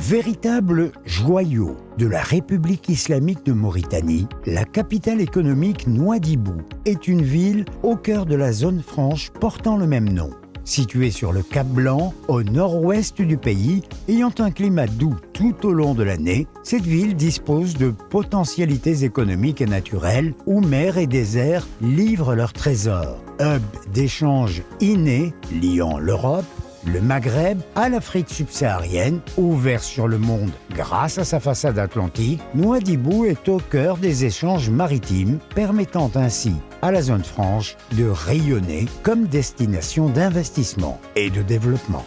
Véritable joyau de la République islamique de Mauritanie, la capitale économique Nouadhibou est une ville au cœur de la zone franche portant le même nom. Située sur le Cap Blanc, au nord-ouest du pays, ayant un climat doux tout au long de l'année, cette ville dispose de potentialités économiques et naturelles où mer et désert livrent leurs trésors. Hub d'échanges inné liant l'Europe, le Maghreb à l'Afrique subsaharienne, ouvert sur le monde grâce à sa façade atlantique, Nouadhibou est au cœur des échanges maritimes, permettant ainsi à la zone franche de rayonner comme destination d'investissement et de développement.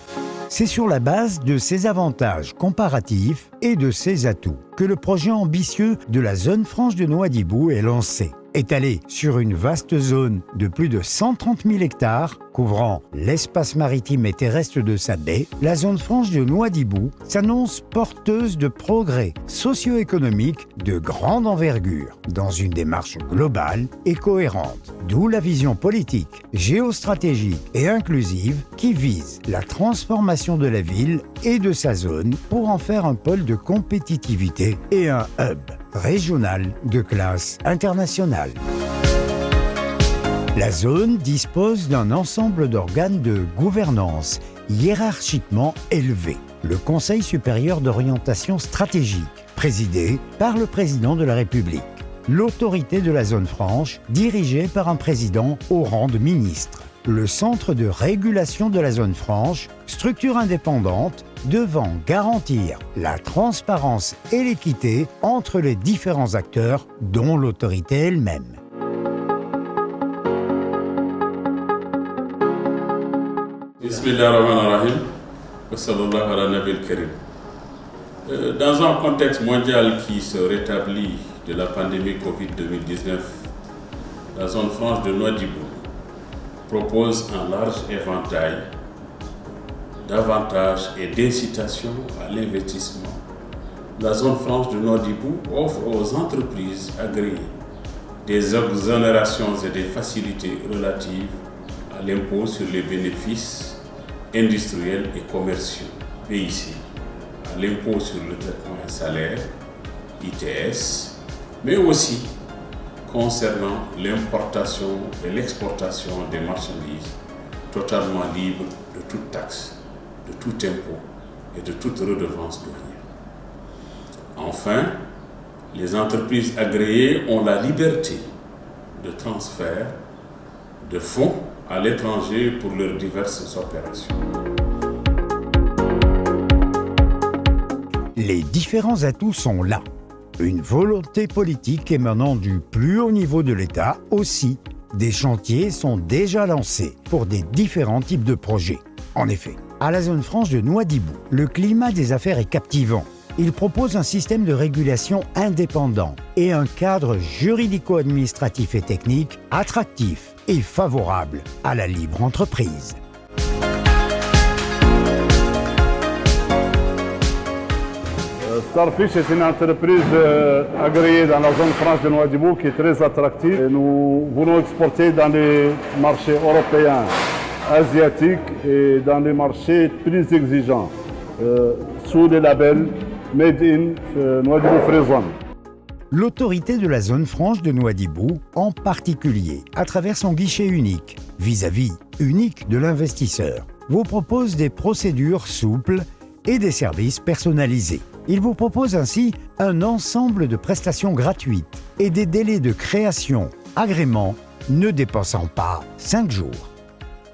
C'est sur la base de ces avantages comparatifs et de ces atouts que le projet ambitieux de la zone franche de Nouadhibou est lancé. Étalée sur une vaste zone de plus de 130 000 hectares, couvrant l'espace maritime et terrestre de sa baie, la zone franche de Nouadhibou s'annonce porteuse de progrès socio-économiques de grande envergure, dans une démarche globale et cohérente, d'où la vision politique, géostratégique et inclusive qui vise la transformation de la ville et de sa zone pour en faire un pôle de compétitivité et un hub régional de classe internationale. La zone dispose d'un ensemble d'organes de gouvernance hiérarchiquement élevés. Le Conseil supérieur d'orientation stratégique, présidé par le président de la République. L'autorité de la zone franche, dirigée par un président au rang de ministre. Le Centre de régulation de la zone franche, structure indépendante devant garantir la transparence et l'équité entre les différents acteurs, dont l'autorité elle-même. Bismillahirrahmanirrahim. Wa sallallahu ala nabil karim. Dans un contexte mondial qui se rétablit de la pandémie Covid-2019, la zone franche de Nouadhibou propose un large éventail d'avantages et d'incitations à l'investissement. La zone franche de Nouadhibou offre aux entreprises agréées des exonérations et des facilités relatives à l'impôt sur les bénéfices industriels et commerciaux, PIC, à l'impôt sur le traitement des salaires, ITS, mais aussi concernant l'importation et l'exportation des marchandises totalement libres de toute taxe, de tout impôt et de toute redevance douanière. Enfin, les entreprises agréées ont la liberté de transfert de fonds à l'étranger pour leurs diverses opérations. Les différents atouts sont là. Une volonté politique émanant du plus haut niveau de l'État aussi. Des chantiers sont déjà lancés pour des différents types de projets. En effet, à la zone franche de Nouadhibou, le climat des affaires est captivant. Il propose un système de régulation indépendant et un cadre juridico-administratif et technique attractif et favorable à la libre entreprise. Starfish est une entreprise agréée dans la zone franche de Nouadhibou qui est très attractive. Et nous voulons exporter dans les marchés européens, asiatiques et dans les marchés plus exigeants, sous le label Made in Nouadhibou Free Zone. L'autorité de la zone franche de Nouadhibou, en particulier à travers son guichet unique, vis-à-vis unique de l'investisseur, vous propose des procédures souples et des services personnalisés. Il vous propose ainsi un ensemble de prestations gratuites et des délais de création, agrément, ne dépassant pas 5 jours.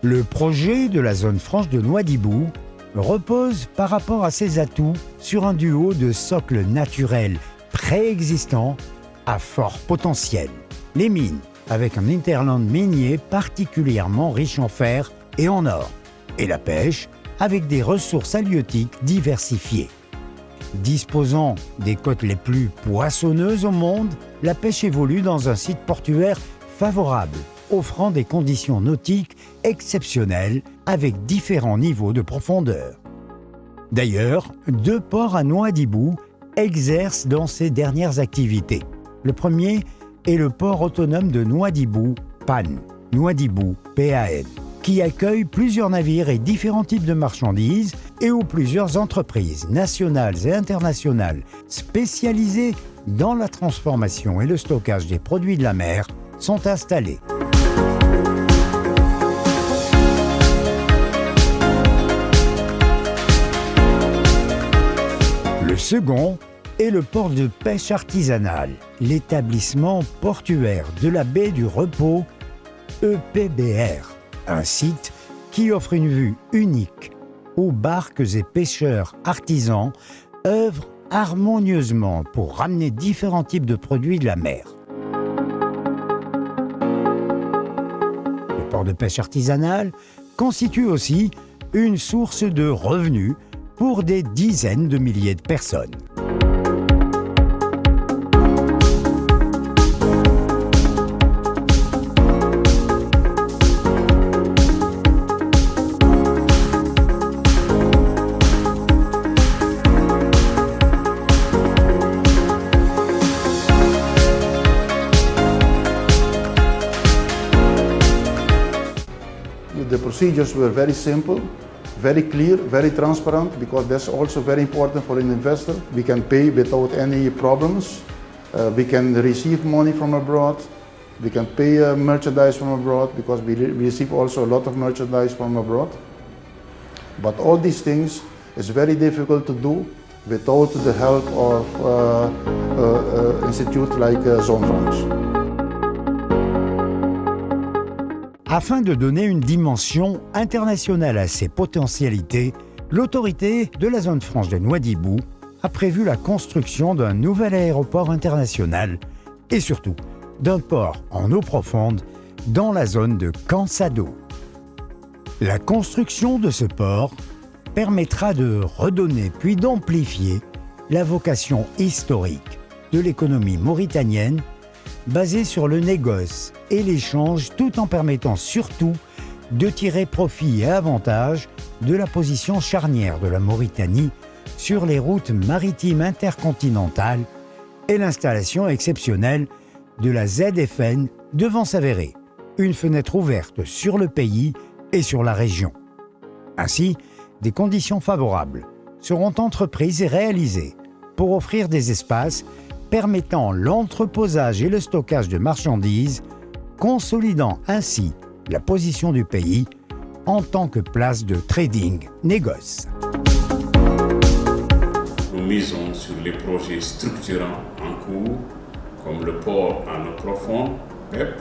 Le projet de la zone franche de Nouadhibou repose par rapport à ses atouts sur un duo de socles naturels préexistants à fort potentiel. Les mines, avec un hinterland minier particulièrement riche en fer et en or, et la pêche, avec des ressources halieutiques diversifiées. Disposant des côtes les plus poissonneuses au monde, la pêche évolue dans un site portuaire favorable, offrant des conditions nautiques exceptionnelles avec différents niveaux de profondeur. D'ailleurs, 2 ports à Nouadhibou exercent dans ces dernières activités. Le premier est le port autonome de Nouadhibou, PAN, Nouadhibou, PAN. qui accueille plusieurs navires et différents types de marchandises et où plusieurs entreprises nationales et internationales spécialisées dans la transformation et le stockage des produits de la mer sont installées. Le second est le port de pêche artisanale, l'établissement portuaire de la baie du Repos, EPBR, un site qui offre une vue unique où barques et pêcheurs artisans œuvrent harmonieusement pour ramener différents types de produits de la mer. Le port de pêche artisanale constitue aussi une source de revenus pour des dizaines de milliers de personnes. The procedures were very simple, very clear, very transparent, because that's also very important for an investor. We can pay without any problems. We can receive money from abroad. We can pay merchandise from abroad, because we receive also a lot of merchandise from abroad. But all these things is very difficult to do without the help of institute like Zone France. Afin de donner une dimension internationale à ces potentialités, l'autorité de la zone franche de Nouadhibou a prévu la construction d'un nouvel aéroport international et surtout d'un port en eau profonde dans la zone de Cansado. La construction de ce port permettra de redonner puis d'amplifier la vocation historique de l'économie mauritanienne basée sur le négoce et l'échange, tout en permettant surtout de tirer profit et avantage de la position charnière de la Mauritanie sur les routes maritimes intercontinentales et l'installation exceptionnelle de la ZFN devant s'avérer une fenêtre ouverte sur le pays et sur la région. Ainsi, des conditions favorables seront entreprises et réalisées pour offrir des espaces permettant l'entreposage et le stockage de marchandises, consolidant ainsi la position du pays en tant que place de trading négoce. Nous misons sur les projets structurants en cours, comme le port en eau profonde, PEP,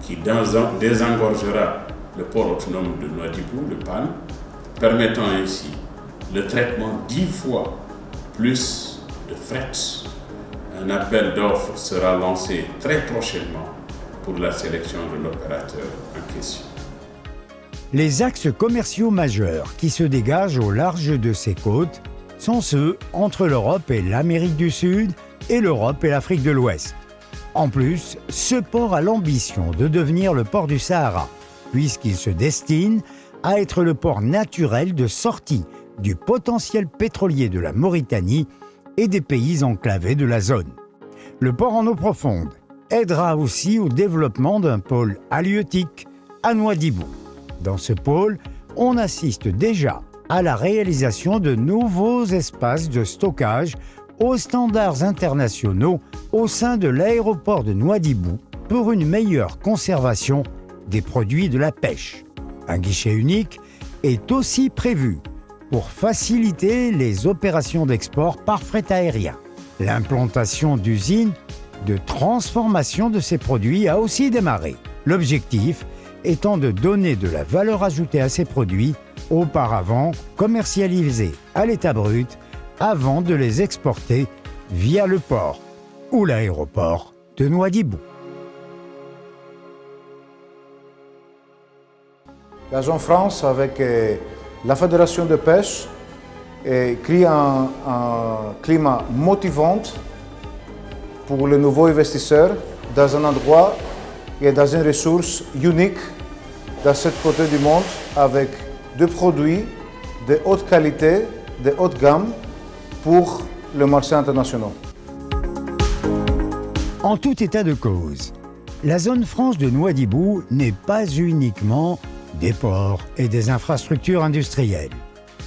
qui désengorgera le port autonome de Nouadhibou, le PAN, permettant ainsi le traitement 10 fois plus de fret. Un appel d'offres sera lancé très prochainement pour la sélection de l'opérateur en question. Les axes commerciaux majeurs qui se dégagent au large de ces côtes sont ceux entre l'Europe et l'Amérique du Sud et l'Europe et l'Afrique de l'Ouest. En plus, ce port a l'ambition de devenir le port du Sahara, puisqu'il se destine à être le port naturel de sortie du potentiel pétrolier de la Mauritanie et des pays enclavés de la zone. Le port en eau profonde aidera aussi au développement d'un pôle halieutique à Nouadhibou. Dans ce pôle, on assiste déjà à la réalisation de nouveaux espaces de stockage aux standards internationaux au sein de l'aéroport de Nouadhibou pour une meilleure conservation des produits de la pêche. Un guichet unique est aussi prévu pour faciliter les opérations d'export par fret aérien. L'implantation d'usines de transformation de ces produits a aussi démarré. L'objectif étant de donner de la valeur ajoutée à ces produits auparavant commercialisés à l'état brut avant de les exporter via le port ou l'aéroport de Nouadhibou. La zone France, avec la Fédération de pêche, crée un climat motivant pour les nouveaux investisseurs dans un endroit et dans une ressource unique dans ce côté du monde, avec des produits de haute qualité, de haute gamme pour le marché international. En tout état de cause, la zone franche de Nouadhibou n'est pas uniquement des ports et des infrastructures industrielles.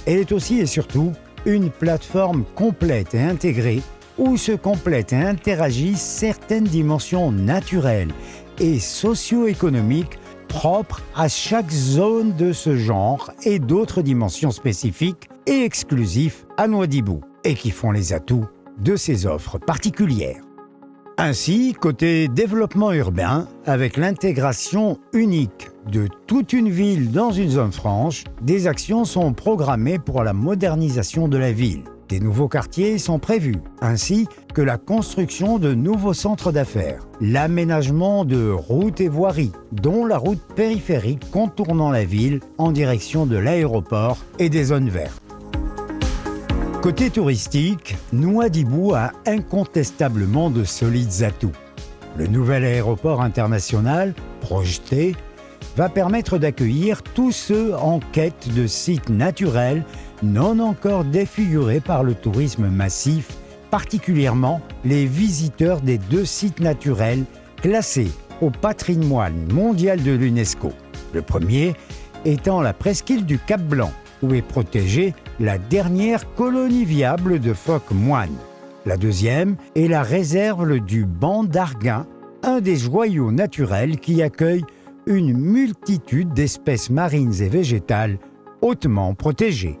Elle est aussi et surtout une plateforme complète et intégrée où se complètent et interagissent certaines dimensions naturelles et socio-économiques propres à chaque zone de ce genre et d'autres dimensions spécifiques et exclusives à Nouadhibou et qui font les atouts de ces offres particulières. Ainsi, côté développement urbain, avec l'intégration unique de toute une ville dans une zone franche, des actions sont programmées pour la modernisation de la ville. Des nouveaux quartiers sont prévus, ainsi que la construction de nouveaux centres d'affaires, l'aménagement de routes et voiries, dont la route périphérique contournant la ville en direction de l'aéroport et des zones vertes. Côté touristique, Nouadhibou a incontestablement de solides atouts. Le nouvel aéroport international, projeté, va permettre d'accueillir tous ceux en quête de sites naturels non encore défigurés par le tourisme massif, particulièrement les visiteurs des 2 sites naturels classés au patrimoine mondial de l'UNESCO. Le premier étant la presqu'île du Cap-Blanc, où est protégée la dernière colonie viable de phoques moines. La deuxième est la réserve du banc d'Arguin, un des joyaux naturels qui accueille une multitude d'espèces marines et végétales hautement protégées.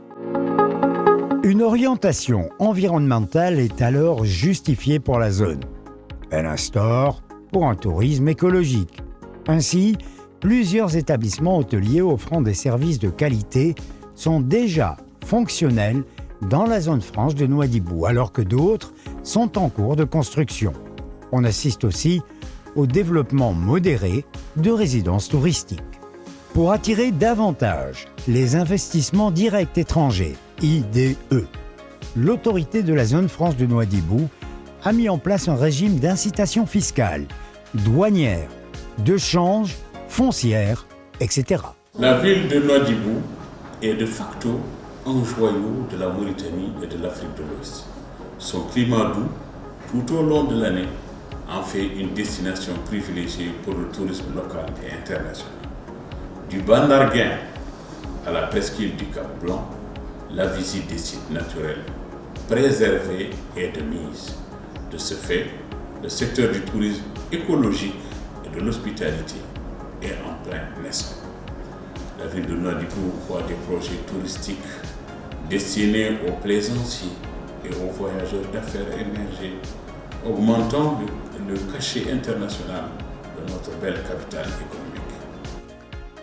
Une orientation environnementale est alors justifiée pour la zone. Elle instaure pour un tourisme écologique. Ainsi, plusieurs établissements hôteliers offrant des services de qualité sont déjà fonctionnels dans la zone franche de Nouadhibou, alors que d'autres sont en cours de construction. On assiste aussi au développement modéré de résidences touristiques. Pour attirer davantage les investissements directs étrangers, IDE, l'autorité de la zone franche de Nouadhibou a mis en place un régime d'incitation fiscale, douanière, de change, foncière, etc. La ville de Nouadhibou est de facto un joyau de la Mauritanie et de l'Afrique de l'Ouest. Son climat doux, tout au long de l'année, en fait une destination privilégiée pour le tourisme local et international. Du banc d'Arguin à la presqu'île du Cap-Blanc, la visite des sites naturels préservés est de mise. De ce fait, le secteur du tourisme écologique et de l'hospitalité est en plein essor. La ville de Nouadhibou voit des projets touristiques destinés aux plaisanciers et aux voyageurs d'affaires émergés, augmentant le cachet international de notre belle capitale économique.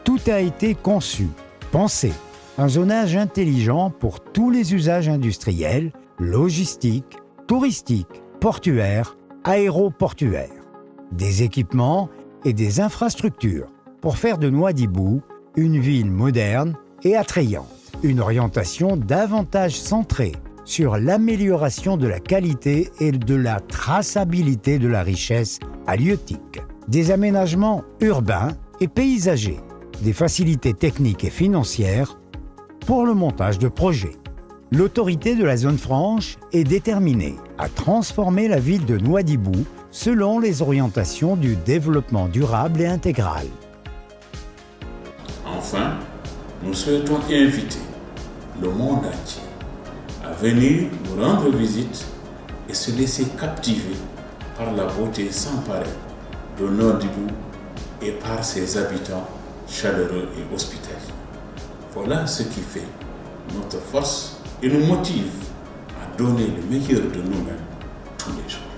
Tout a été conçu, pensé, un zonage intelligent pour tous les usages industriels, logistiques, touristiques, portuaires, aéroportuaires, des équipements et des infrastructures pour faire de Nouadhibou une ville moderne et attrayante. Une orientation davantage centrée sur l'amélioration de la qualité et de la traçabilité de la richesse halieutique. Des aménagements urbains et paysagers, des facilités techniques et financières pour le montage de projets. L'autorité de la zone franche est déterminée à transformer la ville de Nouadhibou selon les orientations du développement durable et intégral. Enfin, nous souhaitons inviter le monde entier à venir nous rendre visite et se laisser captiver par la beauté sans pareille de Nouadhibou et par ses habitants chaleureux et hospitaliers. Voilà ce qui fait notre force et nous motive à donner le meilleur de nous-mêmes tous les jours.